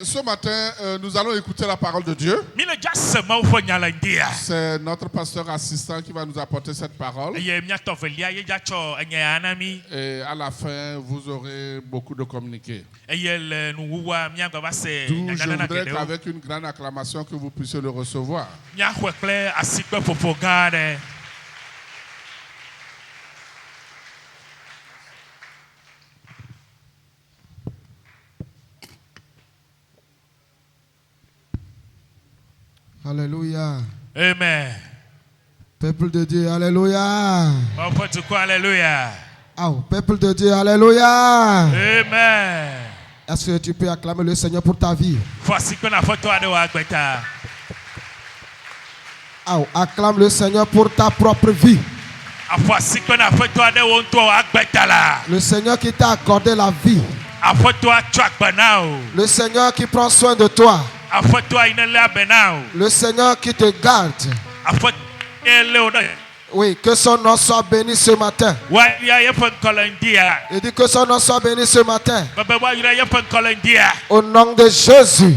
Ce matin, nous allons écouter la parole de Dieu. C'est notre pasteur assistant qui va nous apporter cette parole. Et à la fin, vous aurez beaucoup de communiqués. D'où je voudrais qu'avec une grande acclamation que vous puissiez le recevoir. Alléluia. Amen. Peuple de Dieu, alléluia. Alléluia. Oh, peuple de Dieu, alléluia. Amen. Est-ce que tu peux acclamer le Seigneur pour ta vie? Oh, acclame le Seigneur pour ta propre vie. Le Seigneur qui t'a accordé la vie. Le Seigneur qui prend soin de toi. Le Seigneur qui te garde. Oui, que son nom soit béni ce matin. Il dit que son nom soit béni ce matin. Au nom de Jésus.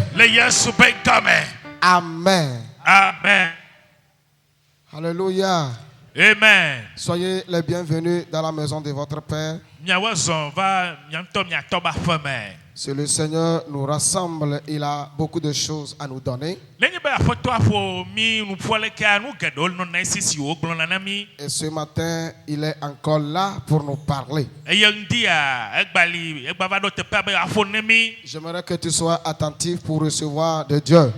Amen. Amen. Alléluia. Amen. Soyez les bienvenus dans la maison de votre Père. Si le Seigneur nous rassemble, il a beaucoup de choses à nous donner. Et ce matin, il est encore là pour nous parler. J'aimerais que tu sois attentif pour recevoir de Dieu.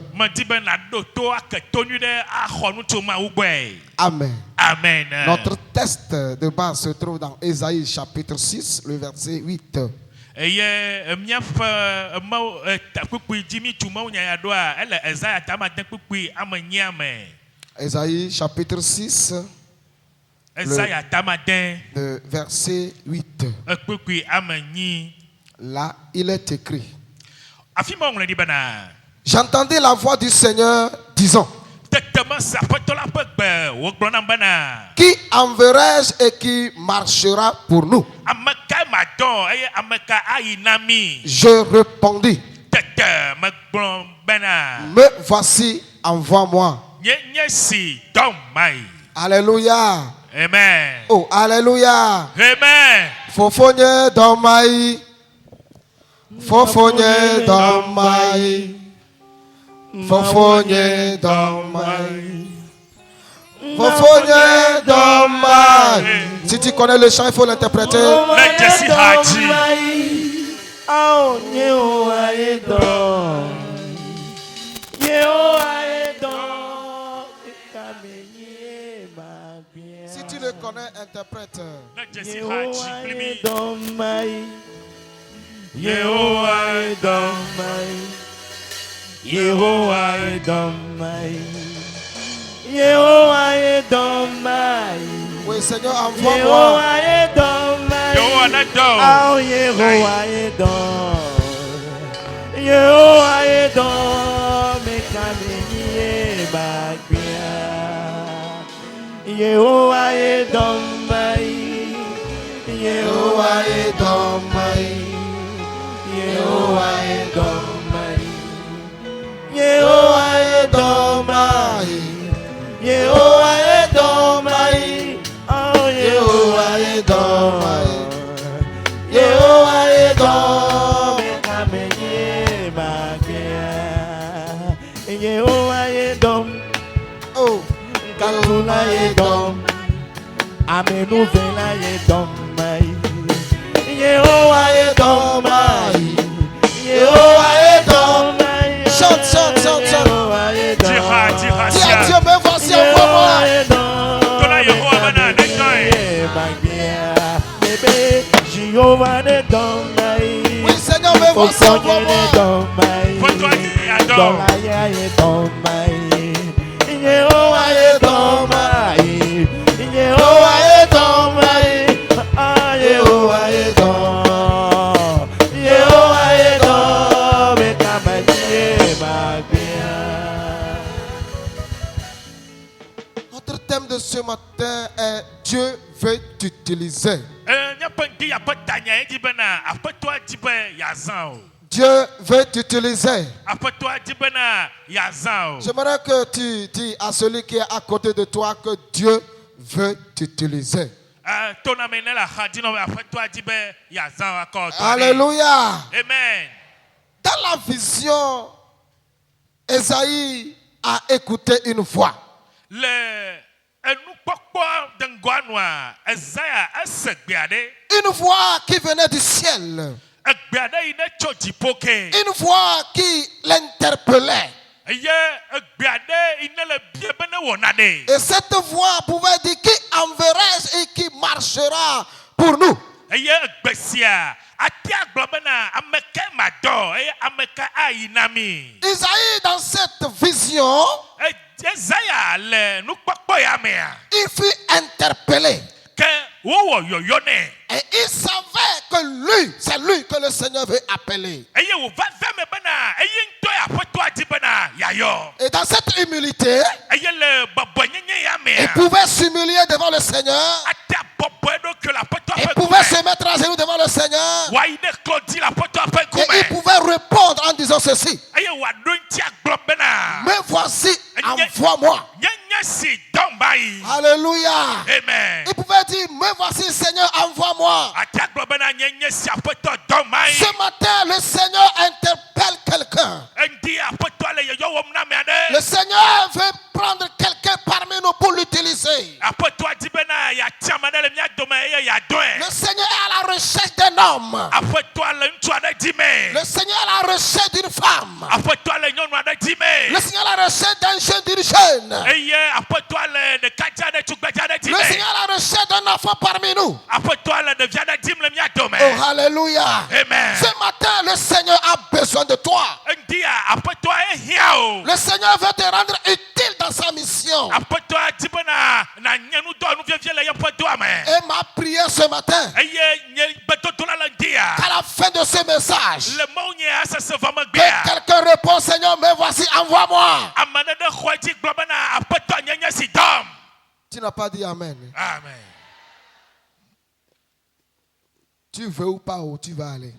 Amen. Amen. Notre texte de base se trouve dans Ésaïe chapitre 6, le verset 8. Ésaïe chapitre 6, le verset 8. Là, il est écrit: J'entendais la voix du Seigneur disant: Qui enverrai-je et qui marchera pour nous? Je répondis: Me voici, envoie-moi. Alléluia. Amen. Oh, alléluia. Amen. Fofonye domai. Fofonye domai. Fofonye domai. Fofonye domai. Si tu connais le chant, il faut l'interpréter. Let Jesse Haji. Oh, Yehowa Edom. Yehowa Edom. Si tu le connais, interprète. Let Jesse Yehowa Haji. Edom. Yehowa Edom. Yehowa Edom. Yehowa Edom. Oui, Seigneur, envoie-moi. Yehowa Edom. Yehowa Edom. Oh, Yehowa Edom. Yehowa Edom. Mekamenie Bagbia. Yehowa Edom. Yehowa Edom. Yehowa Edom. Yehowa Edom. Yehowa Edom. Oh, Yehowa Edom. Yehowa Edom. Mekamenie Bagbia. Yehowa Edom. Oh, Kakula Edom. Amenuvela Edom. Yehowa Edom. Yehowa Edom. chante, chante, chante, chante. Dira, dira, Dis à Dieu, me voici, envoie-moi. Oui, Seigneur, me voici, envoie-moi. Notre thème de ce matin est Dieu veut t'utiliser. Dieu veut t'utiliser. Aƒetɔ di bena yeazã o. J'aimerais que tu dis à celui qui est à côté de toi que Dieu veut t'utiliser. Toname ne le axa dzi nɔ be aƒetɔ di be yeazã o akɔ dɔ nɛ. Alléluia. Amen. Dans la vision, Esaïe a écouté une voix. Le enukpɔkpɔ de ŋgɔa nua Ezaya ese gbe aɖe. Une voix qui venait du ciel. Egbe aɖe yi ne tso dziƒo ke. Une voix qui l'interpellait. Eye egbe aɖe yi ne le bie be ne wɔ naɖe. Et cette voix pouvait dire qui enverrai-je et qui marchera pour nous. Eye egbe sia ate agblɔ bena ame ka madɔ eye ame ka ayi na mi. Isaïe, dans cette vision, Ezaya le nukpɔkpɔ ya mea. il fut interpellé. Ke wowɔ yɔyɔ nɛ. Et il savait que lui, c'est lui que le Seigneur veut appeler. Eye wòva ve me bena eye ŋutɔ ya aƒetɔa di bena yayɔ. Et dans cette humilité, Eye le bɔbɔnyenye ya il mea. pouvait s'humilier devant le Seigneur. Ate abɔbɔ eɖokui le aƒetɔa Il ƒe pouvait se ŋkume. mettre à genoux devant le Seigneur. Wòayi ɖe klo dzi le aƒetɔa ƒe Et il ŋkume. pouvait répondre en disant ceci. Eye wòaɖo ŋuti agblɔ bena. Me voici, envoie-moi. Nye si dɔm ba yi. Alléluia. Amen. Il pouvait dire, me voici Seigneur, envoie-moi. Ate agblɔ bena nye si aƒetɔ dɔm ba yi. Ce matin, le Seigneur interpelle quelqu'un. Eŋdi aƒetɔa le yɔyɔ wɔm na ame aɖe. Le Seigneur veut prendre quelqu'un parmi nous pour l'utiliser. Aƒetɔa di bena yeati ame aɖe le mía dome eye yeadɔe. Le Seigneur est à la recherche d'un homme. Aƒetɔa le ŋutsu aɖe di me. Le Seigneur est à la recherche d'une femme. Aƒetɔa le nyɔnu aɖe di Le me. Seigneur est à la recherche d'un jeune, d'une jeune. Eye aƒetɔa le ɖekadze aɖe tugbedze aɖe di Le me. Seigneur est à la recherche d'un enfant parmi nous. Aƒetɔa le ɖevi aɖe dim le mía dome. Oh, alléluia. Amen. Ce matin, le Seigneur a besoin de toi. Eŋdia aƒetɔa ehia o. Le Seigneur veut te rendre utile dans sa mission. Aƒetɔa di bena nanye nudɔ nuvievie le yeƒe doa me. Et ma prière ce matin, Eye nye gbedodo la le ŋdia. qu'à la fin de ce message, Le mawu nye asese vɔ que megbea. quelqu'un répond, Seigneur, me voici, envoie-moi. Ame aɖe ɖe xɔe dzi gblɔ bena aƒetɔ nye si dɔm. Tu n'as pas dit Amen. Amen. Tu veux ou pas où tu vas aller.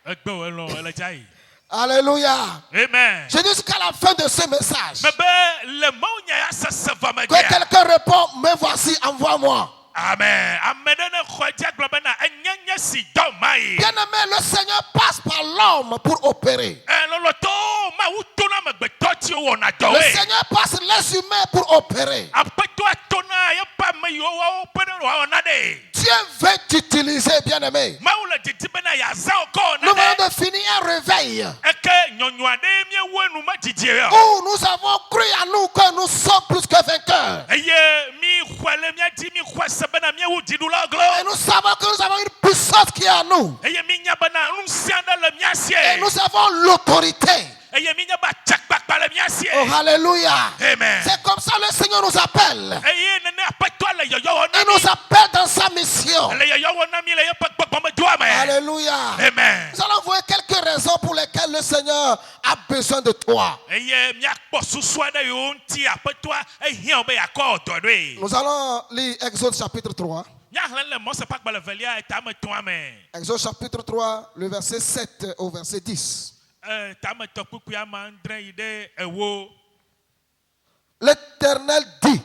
Egbe wo elɔ ele dza yi. Alléluia. Amen. Je dis jusqu'à la fin de ce message, Me be le mawu nye asese vɔ que megbea. quelqu'un répond, me voici, envoie-moi. Amen. Ame ɖe ne xɔe dzi agblɔ bena enye si dɔm ma yi. Bien-aimé, le Seigneur passe par l'homme pour opérer. Lɔlɔtɔ mawu tona amegbetɔ dzi wɔna Le dɔwoe. Seigneur passe les humains pour opérer. Aƒetɔa tona yeƒe ame yiwo wɔwo pe ɖe wɔna ɖe. Dieu veut t'utiliser, bien-aimé. Mawu le didi bena yeazã wo kɔ Nous wɔna venons ɖe. de finir un réveil Eke nyɔnu aɖe míewo enu me didi yɔ. où nous avons cru à nous que nous sommes plus que vainqueurs. Eye mi xɔe le mía dzi mi xɔe se bena míewu dziɖula Et glo. nous savons que nous avons une puissance qui est à nous. Eye mi nya bena ŋusẽ aɖe le mía sie. Et nous avons l'autorité. Eye mi nya be atsakpakpa le mía sie. Oh, alléluia. Amen. C'est comme ça le Seigneur nous appelle. Eye nene aƒetɔa le yɔyɔ wɔ na Il mi. nous appelle dans sa mission. Le yɔyɔ wɔ na mi le yeƒe gbɔgbɔmedoa me. Alléluia. Amen. Nous allons voir quelques raisons pour lesquelles le Seigneur a besoin de toi. Eye míakpɔ susu aɖe yiwo ŋuti aƒetɔa ehiã wo be yeakɔ dɔ ɖoe. Nous allons lire Exode chapitre 3. Míaxlẽ le Mose ƒe agbalẽ velia etame 3 me. Exode chapitre 3, le verset 7 au verset 10. Tame tɔ kpukpui ame andre yi ɖe ewo. L'Éternel dit,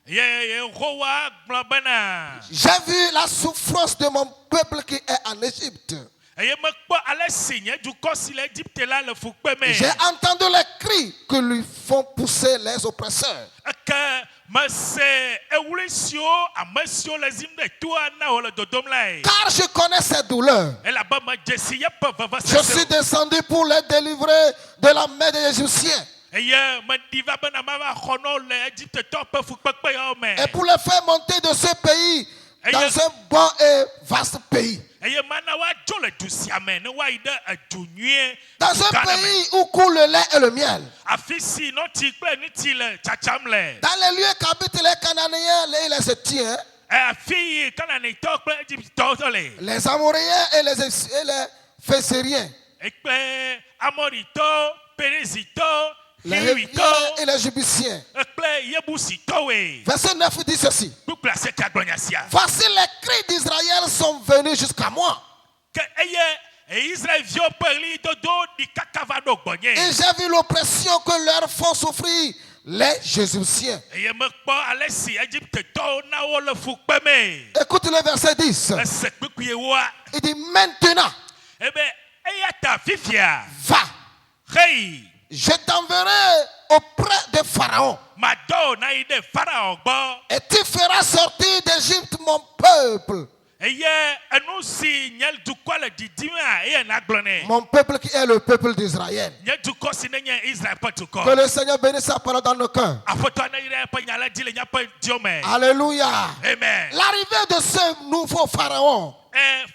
Yehowa gblɔ bena. j'ai vu la souffrance de mon peuple qui est en Égypte. Eye mekpɔ ale si nye dukɔ si le Egypte la le fukpe me. J'ai entendu les cris que lui font pousser les oppresseurs. Ke mese ewli siwo ame siwo le zim ɖe toa na wo le dodom lae. Car je connais ses douleurs. Elabe medze si yeƒe veve Je suis sese. descendu pour les délivrer de la main des Égyptiens Eye meɖi va bena mava xɔ no le Egyptetɔ ƒe fukpekpe yawo me. et pour les faire monter de ce pays dans un bon et vaste pays. Eye mana woadzo le du sia me ne woayi ɖe edu nyuie. Dans un pays où coule le lait et le miel. Afi si nɔti kple niti le tsatsam le. Dans les lieux qu'habitent les Cananéens et les Étiens, Afi yi Kananitɔ kple Egyptetɔ le. les Amoréens et les Phésériens, Ekple Amoritɔ, Perizitɔ, les Hiwitɔ Héviens et les Jébusiens. kple Yebusitɔwoe. Verset 9 dit ceci. Kpukple aseke agblɔnya sia. Voici les cris d'Israël sont venus jusqu'à moi. Ke eye Et Israël vio perli dodo di kakavado bonye. Et j'ai vu l'oppression que leur font souffrir les Égyptiens. Et me kpo alesi Egypte to na wo le fukpeme. Écoute le verset 10. Ese kpekuye wa. Il dit maintenant, Ebe eyata fifia. va, Hey, je t'enverrai auprès de Pharaon. ma do na ide Pharaon bo. Et tu feras sortir d'Égypte mon peuple. Eye enu si nyel du kwa le didima eye na glone. Mon peuple qui est le peuple d'Israël. Nyel du ko si nenye Israël patuko. Que le Seigneur bénisse sa parole dans nos cœurs. Afoto na ire pa nyala dile nya pa diome. Alléluia. Amen. L'arrivée de ce nouveau Pharaon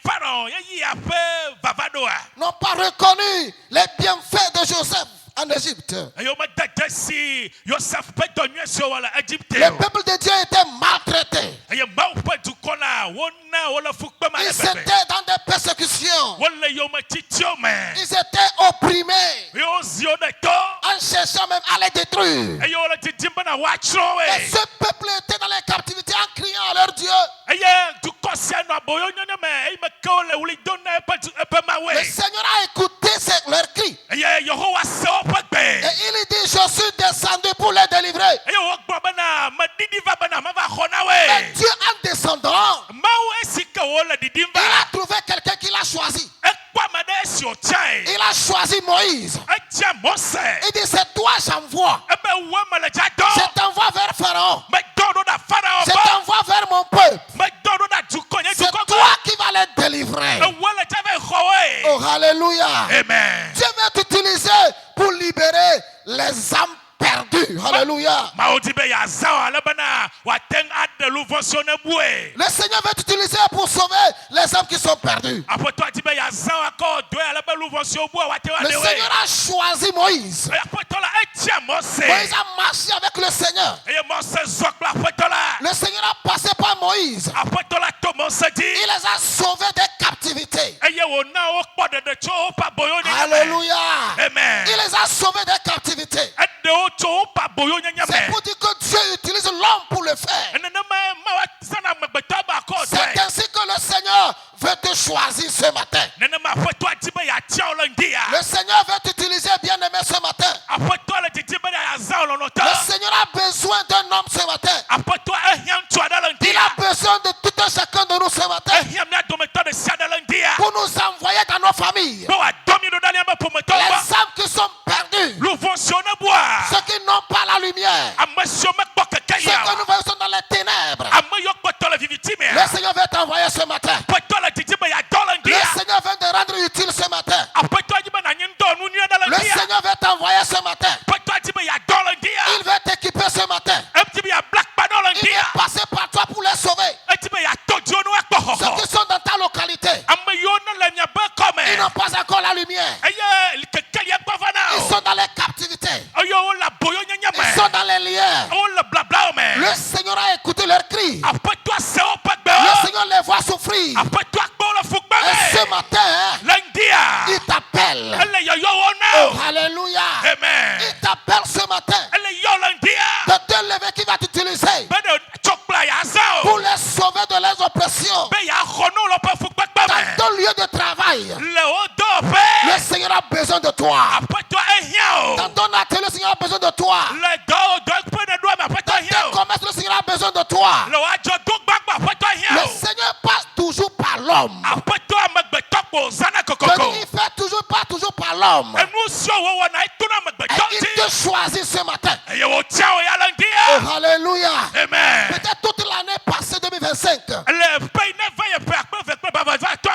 Pharaon yi ape vavadoa. n'ont pas reconnu les bienfaits de Joseph en Égypte. Ayo ma dada si Yosef pe donye so wala Egypte. Le peuple de Dieu était maltraité. Ayo ma upa du kona wona wala fukpe ma Ils lebebe. étaient dans des persécutions. Wala yo ma titiome. Ils étaient opprimés Yo zio de to. en cherchant même à les détruire. Ayo wala titimba na Et wachrowe. ce peuple était dans les captivités en criant à leur Dieu. Aye du kosia no aboyo nyone me e me ko le wuli donna pe ma Le we. Seigneur a écouté leurs cris. Aye Yehowa se opagbe. Et il dit, je suis descendu pour les délivrer. Ayo ogbo bana ma didi va bana ma va khona Et we. Dieu, en descendant, Mawe esika wala didimba. il a trouvé quelqu'un qui l'a choisi. Ekwa made esi ochai. Il a choisi Moïse. Etia Mose. Il dit, c'est toi j'envoie. Ebe we male jado. Je t'envoie vers Pharaon. Me dodo da Pharaon Je ba. t'envoie vers mon peuple. Me dodo da dukonye C'est dukoko. toi qui vas les délivrer. Wala jave khowe. Oh, alléluia. Amen. Dieu va t'utiliser pour libérer les âmes perdues. Alléluia. Maodibe ya zawa lebana wateng adelu vosione bue. Le Seigneur va t'utiliser pour sauver les âmes qui sont perdues. Apoto adibe ya zawa ko do alebelu vosio bue watewa Le dewe. Seigneur a choisi Moïse. Apoto la etia Mose. Moïse a marché avec le Seigneur. Eye Mose zokla apoto la. Le Seigneur a passé par Moïse. Apoto la to Mose di. Il les a sauvés des captivités. Eye wona okpo de cho pa boyo ni. Alléluia. Amen. Il les a sauvés des captivités. Ede o cho pa boyo nyanya C'est me. pour dire que Dieu utilise l'homme pour le faire. C'est ainsi que le Seigneur veut te choisir ce matin. Le Seigneur veut t'utiliser, bien-aimé, ce matin. Le Seigneur a besoin d'un homme ce matin. Il a besoin de tout un chacun de nous ce matin pour nous envoyer dans nos familles. Les âmes qui sont perdues, ceux qui n'ont pas la lumière, ceux que nous voyons dans les ténèbres. Le Seigneur veut t'envoyer ce matin. Le Seigneur veut te rendre utile ce matin. Le Seigneur veut t'envoyer ce matin. Il veut t'équiper ce matin. Il veut passer par toi pour les sauver. Ceux qui sont dans ta localité, ils n'ont pas encore la lumière. Ils sont dans les captivités. Ils sont dans les liens. Le Seigneur a écouté leurs cris. Le Seigneur les voit souffrir. Et ce matin, il t'appelle. Oh, alléluia. Il t'appelle ce matin de te lever qui va t'utiliser pour les sauver de leurs oppressions. Dans ton lieu de travail, le Seigneur a besoin de toi. Dans ton atelier, le Seigneur a besoin de toi. Dans tes commerces, le Seigneur a besoin de toi. Le Seigneur passe toujours par l'homme. Il fait toujours par l'homme. Et il te choisit ce matin. Oh, alléluia. Peut-être toute l'année passée 2025. Tu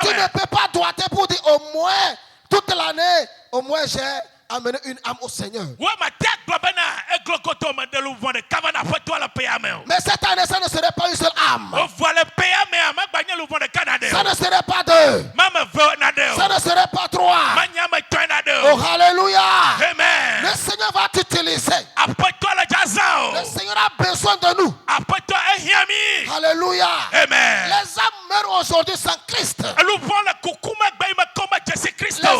ne peux pas doiter pour dire au moins toute l'année, au moins j'ai amené une âme au Seigneur. Mais cette année, ça ne serait pas une seule âme. Ça ne serait pas deux. Ça ne serait pas trois. Oh, alléluia. Le Seigneur va t'utiliser. Le Seigneur a besoin de nous. Alléluia. Les âmes meurent aujourd'hui sans Christ. Les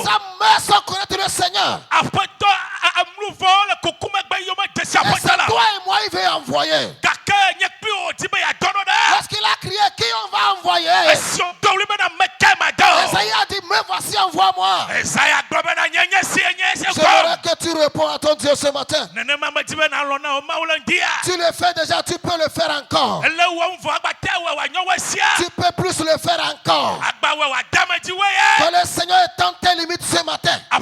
âmes meurent sans connaître le Seigneur. Et c'est toi et moi il veut envoyer. Lorsqu'il a crié, qui on va envoyer? Esaïe a dit, me Me voici, envoie-moi. J'aimerais que tu réponds à ton Dieu ce matin. Tu le fais déjà, tu peux le faire encore. Tu peux plus le faire encore. Que le Seigneur étende tes limites ce matin. Je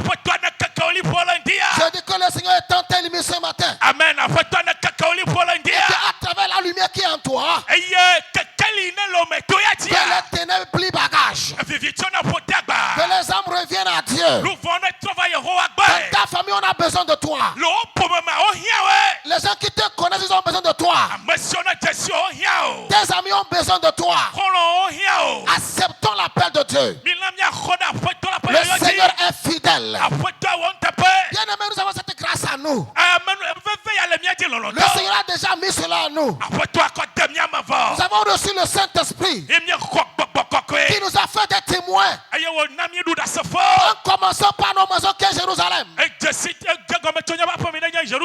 dis que le Seigneur étende tes limites ce matin. Amen. Et qu'à travers la lumière qui est en toi, que les ténèbres plient bagage. Que les âmes reviennent à Dieu. Dans ta famille, on a besoin de toi. Les gens qui te connaissent, ils ont besoin de toi. Tes amis ont besoin de toi. Acceptons l'appel de Dieu. Le Seigneur est fidèle. Bien aimé, nous avons cette grâce à nous. Le Seigneur a déjà mis cela à nous. Nous avons reçu le Saint-Esprit qui nous a fait des témoins. En commençant par nos maisons qui est Jérusalem.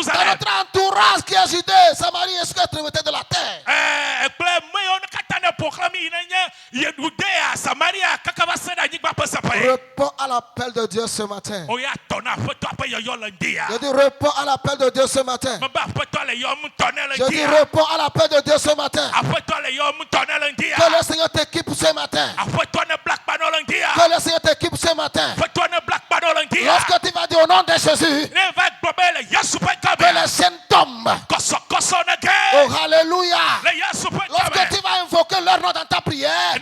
Dans notre entourage qui est Judée, Samarie et l'extrémité de la terre. Réponds à l'appel de Dieu ce matin. Je dis réponds à l'appel de Dieu ce matin. Je dis réponds à l'appel de Dieu ce matin. Que le Seigneur t'équipe ce matin. Que le Seigneur t'équipe ce matin. Lorsque tu vas dire au nom de Jésus, que les chaînes tombent. Oh, alléluia. Lorsque tu vas invoquer leur nom dans ta prière,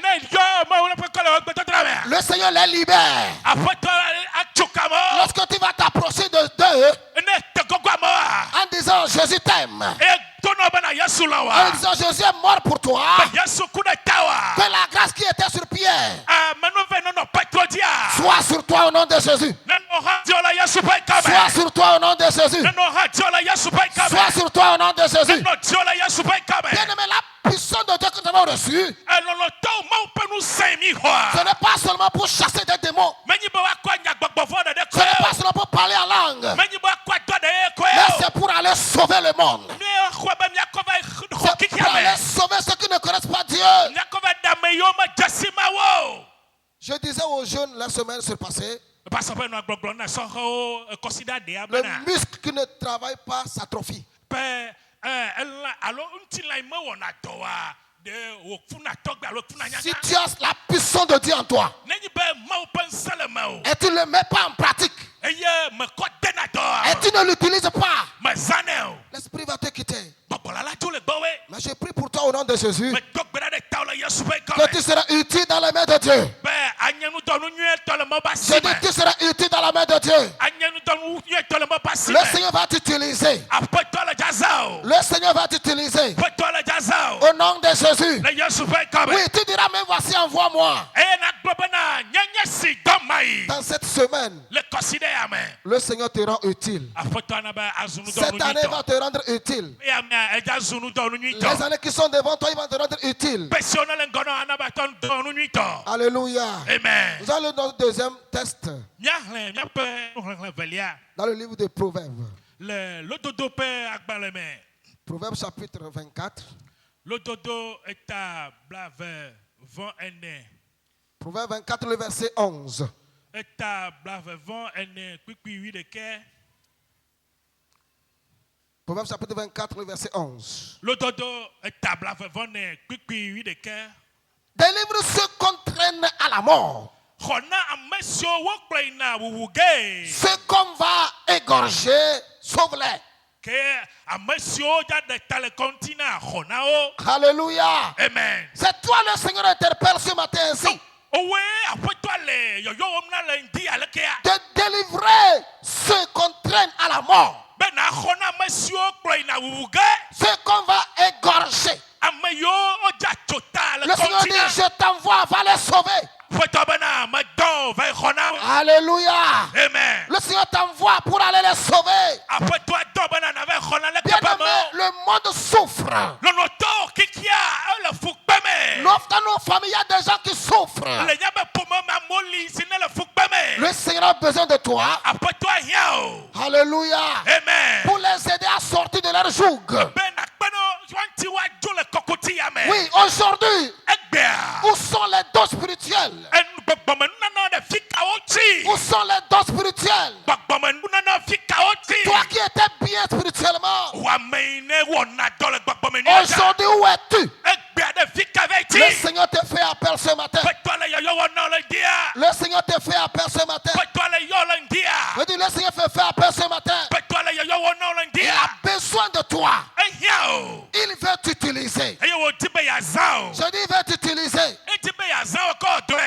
le Seigneur les libère. Lorsque tu vas t'approcher d'eux, en disant Jésus t'aime, en disant Jésus est mort pour toi, que la grâce qui était sur Pierre soit sur toi au nom de Jésus. Soit sur toi au nom de Jésus. Soit sur toi au nom de Jésus. Bien aimé, la puissance de Dieu que nous avons reçue, ce n'est pas seulement pour chasser des démons. Ce n'est pas seulement pour parler en langue. Mais c'est pour aller sauver le monde. C'est pour aller sauver ceux qui ne connaissent pas Dieu. Je disais aux jeunes la semaine surpassée, le muscle qui ne travaille pas s'atrophie. Si tu as la puissance de Dieu en toi et tu ne le mets pas en pratique et tu ne l'utilises pas, l'esprit va te quitter. Mais je prie pour toi au nom de Jésus que tu seras utile dans la main de Dieu. Je dis que tu seras utile dans la main de Dieu. Le Seigneur va t'utiliser. Le Seigneur va t'utiliser. Au nom de Jésus. Oui, tu diras, mais voici, envoie-moi. Dans cette semaine, le Seigneur te rend utile. Cette année va te rendre utile. Les années qui sont devant toi, ils vont te rendre utile. Alléluia. Amen. Nous allons dans le deuxième test. Dans le livre des Proverbes. Proverbes chapitre 24. Proverbes 24, le verset 11. Proverbes chapitre 24, le verset 11. Délivre ceux qu'on traîne à la mort. Ceux qu'on va égorger, sauve-les. Alléluia. Amen. C'est toi le Seigneur interpelle ce matin ainsi. De délivrer ceux qu'on traîne à la mort. Ceux qu'on va égorger. Le Seigneur dit, je t'envoie, va les sauver. Alléluia. Amen. Le Seigneur t'envoie pour aller les sauver. Bien aimé, le monde souffre. Dans nos familles, il y a des gens qui souffrent. Le Seigneur a besoin de toi. Alléluia. Amen. Pour les aider à sortir de leur joug. Oui, aujourd'hui, où sont les dons spirituels? Toi qui étais bien spirituellement. Aujourd'hui, où es-tu? Le Seigneur te fait appel ce matin. Le Seigneur te fait appel ce matin. Je dis, le Seigneur te fait appel ce matin. Il a besoin de toi. Il veut t'utiliser. Je dis, il veut t'utiliser.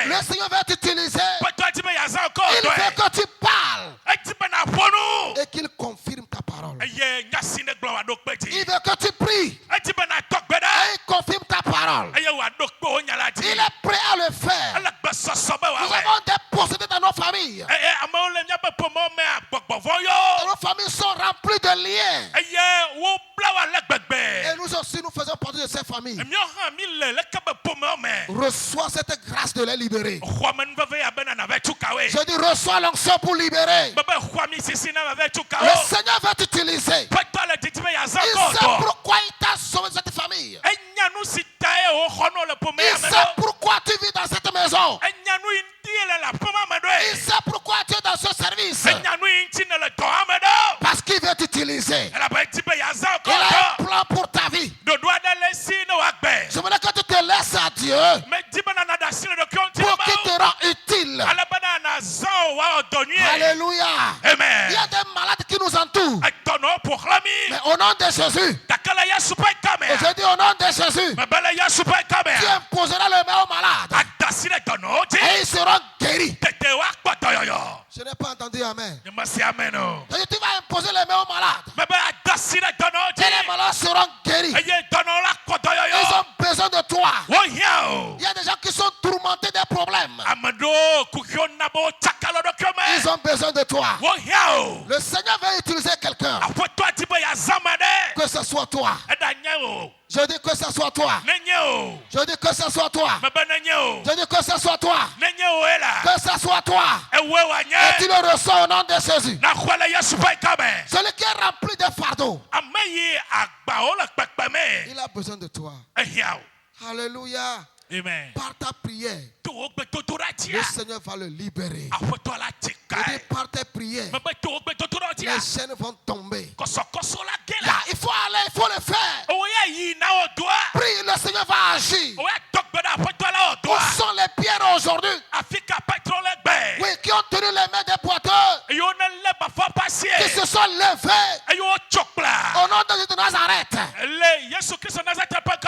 Le Seigneur veut t'utiliser. Il veut que tu parles et qu'il confirme ta parole. Il veut que tu pries et il confirme ta parole. Il est prêt à le faire. Nous avons des possédés dans nos familles. Nos familles sont remplies de liens. Et nous aussi, nous faisons partie de ces familles. Reçois cette grâce de les libérer. Je dis, reçois l'onction pour libérer. Le Seigneur va t'utiliser. Il sait pourquoi il t'a sauvé de cette famille. Il sait pourquoi tu vis dans cette maison. Il sait pourquoi tu es dans ce service. Parce qu'il veut t'utiliser. Il a un plan pour ta vie. Je voudrais que tu te laisses à Dieu pour qu'il te rende utile. Alléluia. Amen. Il y a des malades qui nous entourent. Mais au nom de Jésus, je dis au nom de Jésus, tu imposeras le main aux malades et ils seront guéris. Je n'ai pas entendu Amen. Tu vas imposer les mains aux malades et les malades seront guéris. Ils ont besoin de toi. Il y a des gens qui sont tourmentés des problèmes. Ils ont besoin de toi. Le Seigneur veut utiliser quelqu'un. Que ce soit toi. Je dis que ce soit toi. Je dis que ce soit toi. Je dis que ce soit toi. Que ce soit toi. Et tu le reçois au nom de Jésus. Celui qui est rempli de fardeaux. Il a besoin de toi. Alléluia. Amen. Par ta prière, le Seigneur va le libérer. Et par tes prières, les chaînes vont tomber. Là, il faut aller, il faut le faire. Prie, le Seigneur va agir. Où sont les pierres aujourd'hui? Oui, qui ont tenu les mains des pointeurs, qui se sont levés au nom de Jésus de Nazareth.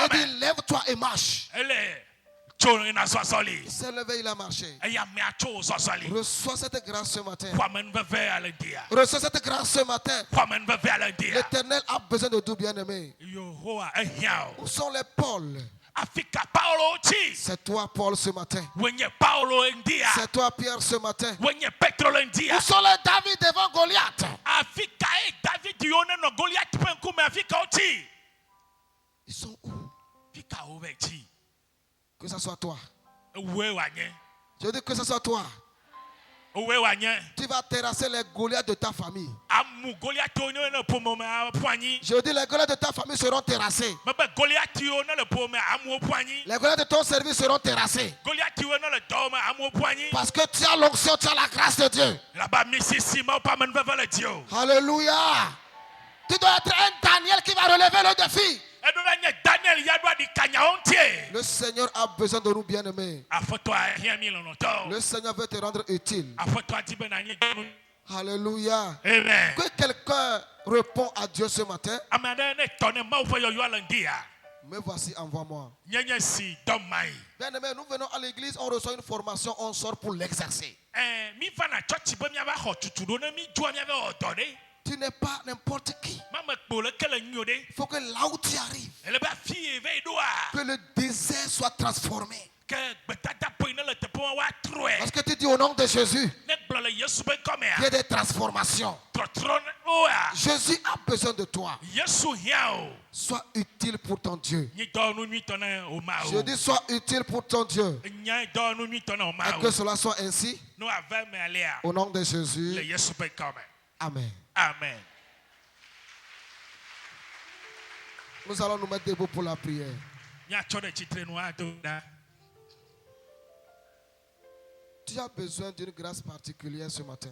Il dit, lève-toi et marche. Il s'est levé, il a marché. Reçois cette grâce ce matin. Reçois cette grâce ce matin. L'Éternel a besoin de tout bien-aimé. Où sont les Paul? C'est toi Paul ce matin. C'est toi Pierre ce matin. Où sont les David devant Goliath? Ils sont où? Que ce soit toi. Je dis que ce soit toi. Tu vas terrasser les Goliaths de ta famille. Je dis les Goliaths de ta famille seront terrassés. Les Goliaths de ton service seront terrassés. Parce que tu as l'onction, tu as la grâce de Dieu. Alléluia. Tu dois être un Daniel qui va relever le défi. Le Seigneur a besoin de nous bien-aimés. Le Seigneur veut te rendre utile. Alléluia. Amen. Que quelqu'un répond à Dieu ce matin. Me voici, envoie-moi. Bien-aimés, nous venons à l'église, on reçoit une formation, on sort pour l'exercer. Tu n'es pas n'importe qui. Il faut que là où tu arrives, que le désert soit transformé. Parce que tu dis au nom de Jésus, il y a des transformations. Jésus a besoin de toi. Sois utile pour ton Dieu. Je dis sois utile pour ton Dieu. Et que cela soit ainsi. Au nom de Jésus. Amen. Amen. Nous allons nous mettre debout pour la prière. Tu as besoin d'une grâce particulière ce matin.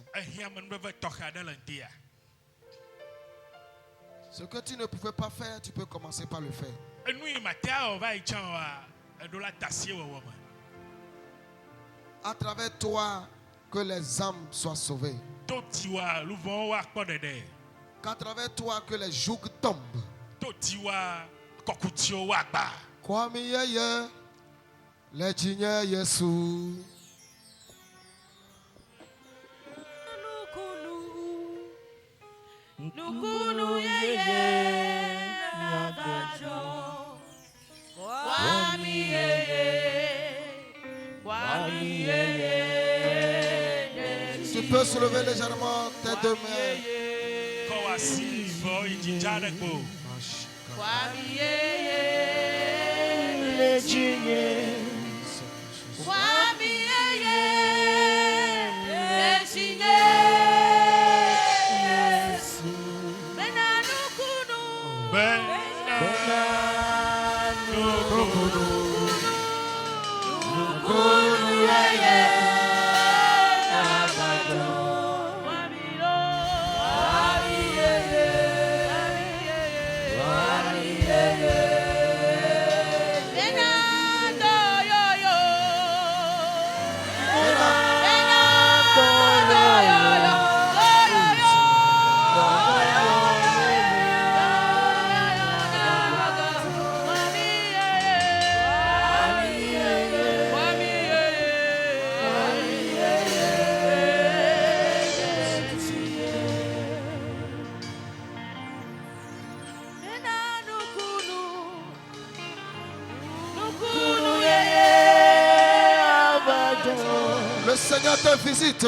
Ce que tu ne pouvais pas faire, tu peux commencer par le faire. À travers toi, que les âmes soient sauvées. Qu'à travers toi, que les jougs tombent. Kwame yeye, le jinye Yesu. Nukunu yeye, nyagajo. Kwame yeye. Tu peux soulever légèrement tes deux mains. Le Seigneur te visite.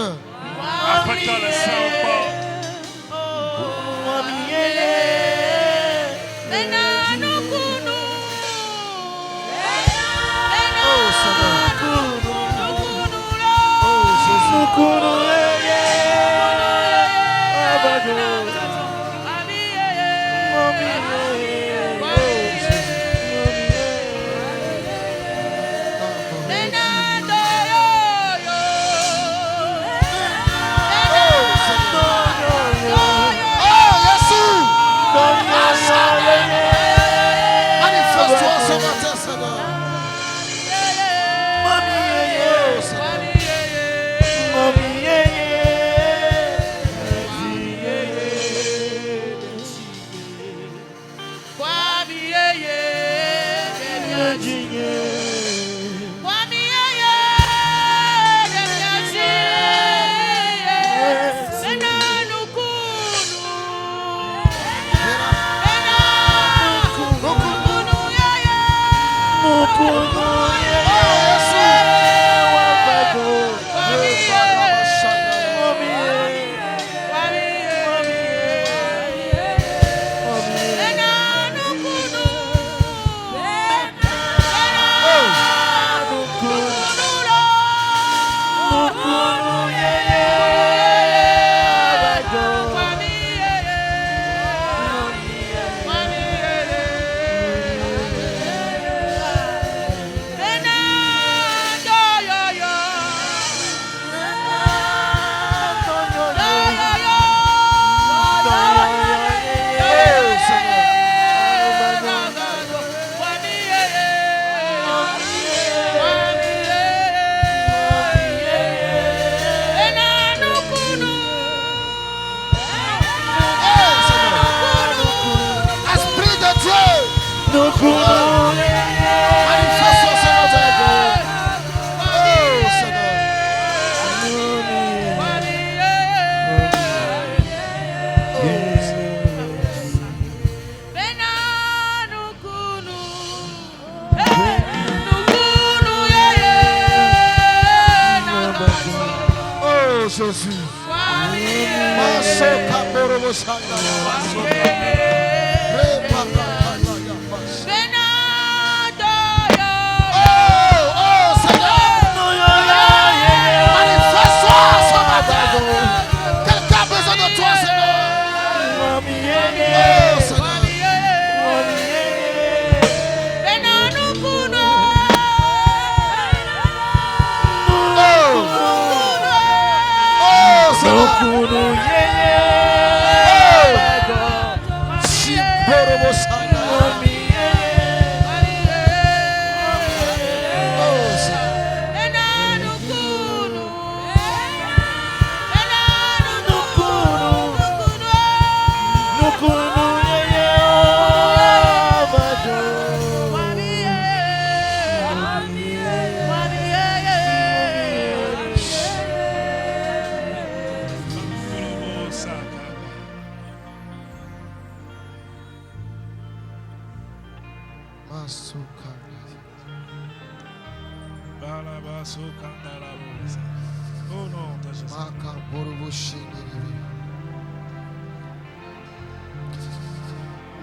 Oh non, ta Jésus.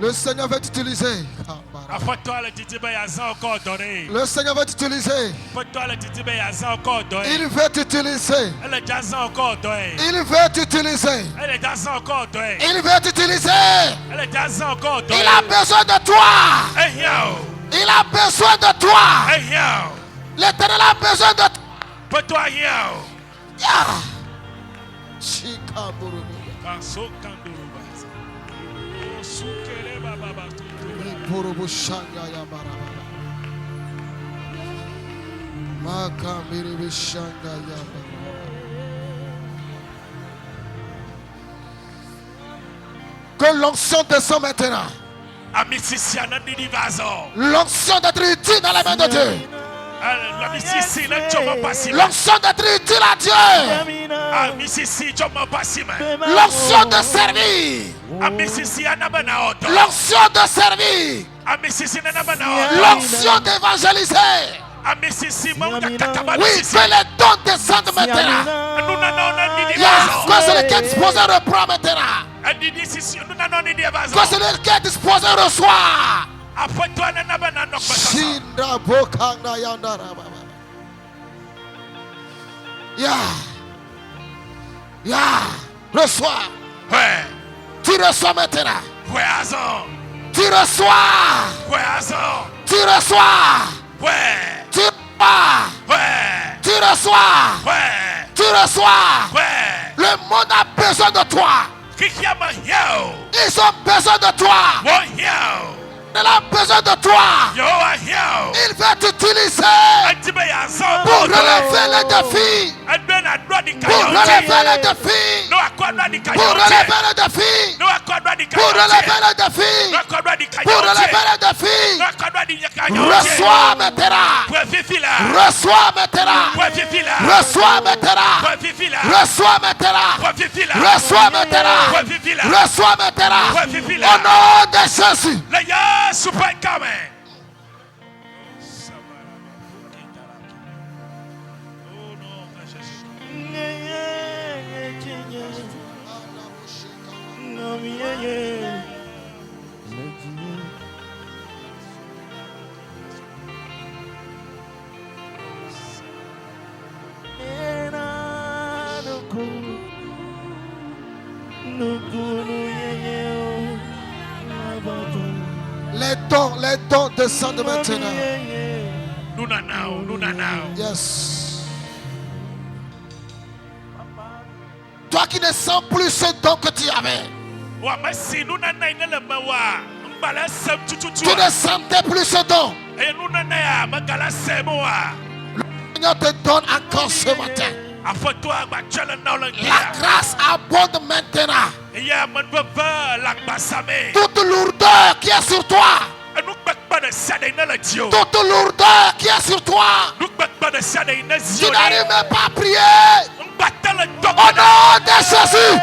Le Seigneur va t'utiliser. Le Seigneur va t'utiliser. Il veut t'utiliser. Il veut t'utiliser. Il veut t'utiliser. Il a besoin de toi. Il a besoin de toi. L'Éternel a besoin de toi. Que l'onction descend maintenant. L'onction d'être utile dans la main de Dieu. L'onction d'être utile à Dieu. L'onction de servir. L'onction de servir. L'onction d'évangéliser. Oui, que les dons descendent maintenant. Que celui qui est disposé reprend maintenant. Que celui qui est disposé reçoit. Reçois. Tu reçois maintenant. Tu reçois. Tu reçois. Tu reçois. Tu reçois. Tu reçois. Le monde a besoin de toi. Ils ont besoin de toi. Il a besoin de toi. Il veut t'utiliser pour relever les défis. Pour relever les défis. Pour relever les défis. Pour relever les défis. Pour relever les défis. Reçois maintenant. Reçois maintenant. Reçois maintenant. Reçois maintenant. Reçois maintenant. Reçois maintenant. Au nom de Jésus. Super coming. Les dons descendent maintenant. Yes. Toi qui ne sens plus ce don que tu avais. Tu ne sentais plus ce don. Le Seigneur te donne encore ce matin. La grâce abonde maintenant. Toute lourdeur qui est sur toi. Toute lourdeur qui est sur toi. Tu n'arrives même pas à prier. Au nom de Jésus,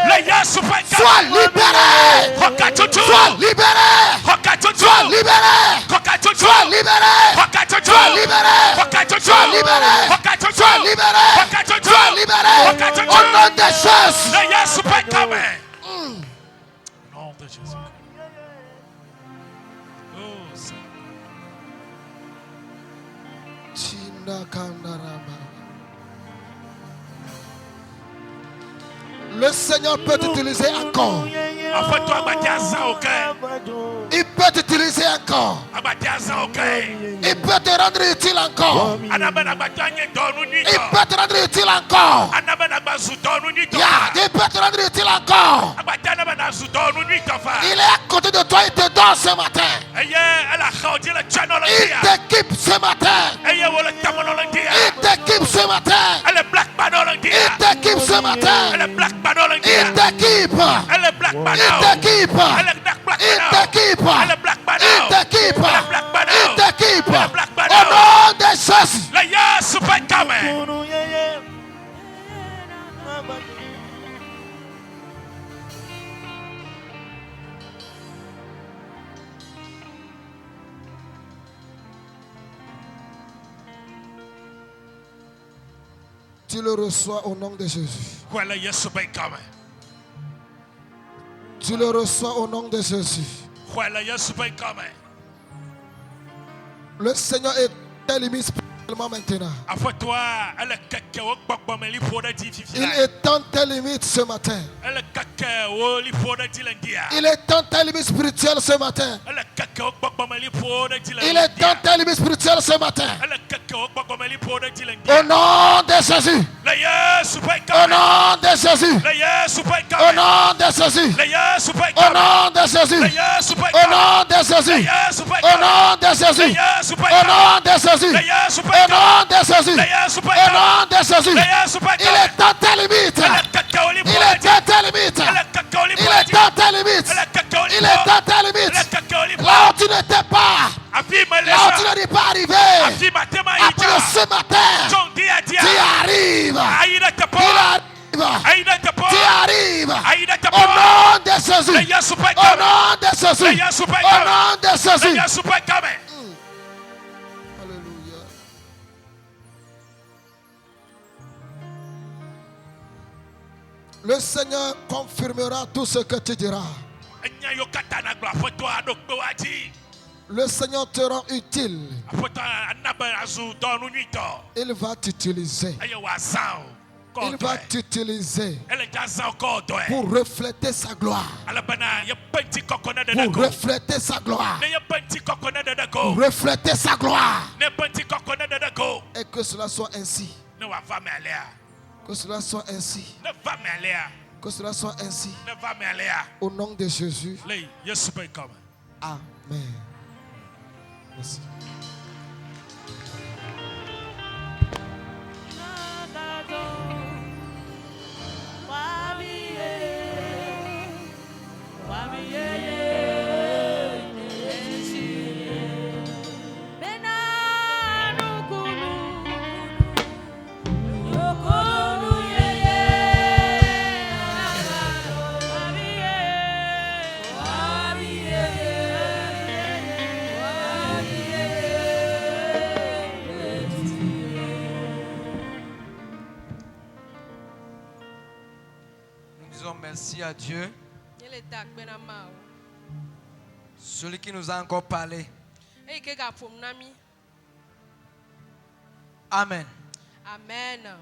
sois libéré. Sois libéré. Sois libéré. Sois libéré. Sois libéré. Sois libéré. Sois libéré. Sois libéré. Au nom de Jésus. Nom de Jésus. Le Seigneur peut t'utiliser encore. Il peut t'utiliser encore. Il peut te rendre utile encore. Il peut te rendre utile encore. Il peut te rendre utile encore. Il est à côté de toi, il te donne ce matin. Il t'équipe ce matin. Il t'équipe ce matin. Il t'équipe ce matin. Il t'équipe. Il t'équipe. Il t'équipe. Il t'équipe. Il t'équipe. Au nom de Jésus. Tu le reçois au nom de Jésus. Tu le reçois au nom de Jésus. Le Seigneur est limite spirituellement maintenant. Il étend tes limites ce matin. Il étend tes limites spirituelles ce matin. Il étend tes limites spirituelles ce matin. Au nom de Jésus. Au nom de Jésus. Au nom de Jésus. Au nom de Jésus. Au nom de Jésus. Au nom de Jésus. Au nom de Jésus. Au nom de Jésus. Au nom de Jésus. Il est dans tes limites. Il est dans tes limites. Il est dans tes limites. Il est dans tes limites. Là où tu n'étais pas. Là où tu n'es pas arrivé. Après ce matin. Tu arrives. Tu arrives. Au nom de Jésus. Au nom de Jésus. Au nom de Jésus. Alléluia. Le Seigneur confirmera tout ce que tu diras. Le Seigneur te rend utile. Il va t'utiliser. Il va t'utiliser pour refléter sa gloire. Pour refléter sa gloire. Pour refléter sa gloire. Et que cela soit ainsi. Que cela soit ainsi. Que cela soit ainsi. Au nom de Jésus. Amen. Merci. Merci à Dieu, celui qui nous a encore parlé. Amen. Amen.